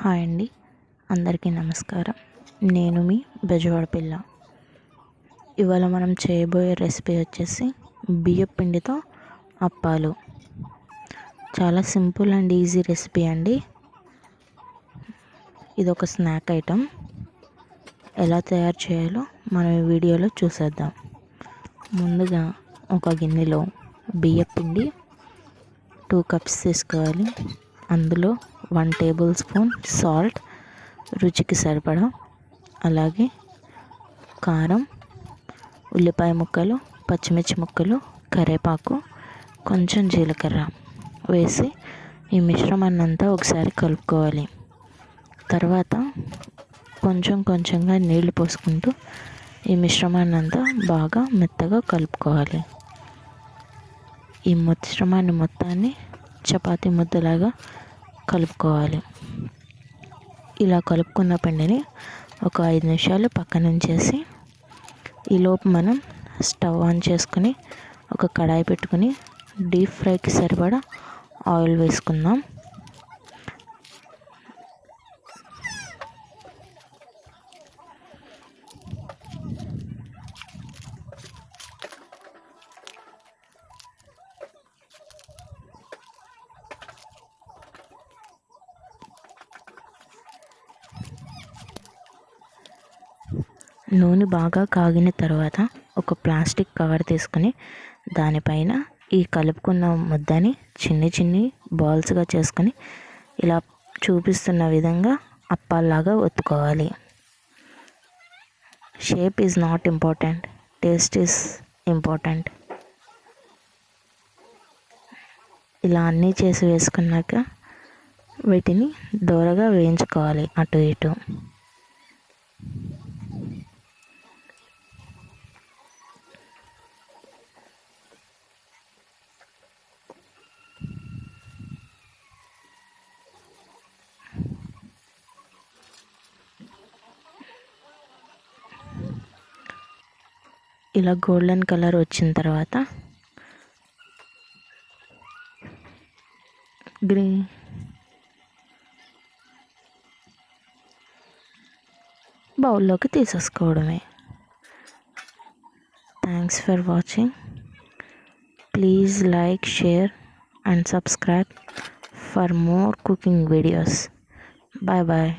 Hi అండి, అందరికీ నమస్కారం. నేను మీ బెజవాడ పిల్ల. ఇవాళ మనం చేయబోయే రెసిపీ వచ్చేసి బియ్యం పిండితో అప్పాలు. చాలా సింపుల్ అండ్ ఈజీ రెసిపీ అండి. ఇది ఒక స్నాక్ ఐటెం. ఎలా తయారు చేయాలో మనం ఈ వీడియోలో చూసేద్దాం. ముందుగా ఒక గిన్నెలో బియ్యం పిండి 2 కప్స్ తీసుకోవాలి. అందులో 1 టేబుల్ స్పూన్ సాల్ట్, రుచికి సరిపడా, అలాగే కారం, ఉల్లిపాయ ముక్కలు, పచ్చిమిర్చి ముక్కలు, కరివేపాకు, కొంచెం జీలకర్ర వేసి ఈ మిశ్రమాన్ని అంతా ఒకసారి కలుపుకోవాలి. తర్వాత కొంచెం కొంచెంగా నీళ్లు పోసుకుంటూ ఈ మిశ్రమాన్ని అంతా బాగా మెత్తగా కలుపుకోవాలి. ఈ మిశ్రమాన్ని మొత్తాన్ని చపాతీ ముద్దలాగా కలుపుకోవాలి. ఇలా కలుపుకున్న పిండిని ఒక 5 నిమిషాలు పక్కన ఉంచేసి ఈలోపు మనం స్టవ్ ఆన్ చేసుకుని ఒక కడాయి పెట్టుకుని డీప్ ఫ్రైకి సరిపడా ఆయిల్ వేసుకుందాం. నూనె బాగా కాగిన తర్వాత ఒక ప్లాస్టిక్ కవర్ తీసుకుని దానిపైన ఈ కలుపుకున్న ముద్దని చిన్ని బాల్స్గా చేసుకొని ఇలా చూపిస్తున్న విధంగా అప్పాల్లాగా ఒత్తుకోవాలి. Shape is not important, taste is important. ఇలా అన్నీ చేసి వేసుకున్నాక వీటిని దోరగా వేయించుకోవాలి అటు ఇటు. ఇలా గోల్డెన్ కలర్ వచ్చిన తర్వాత బౌల్లోకి తీసేసుకోవడమే. Thanks for watching. Please like, share and subscribe for more cooking videos. Bye bye.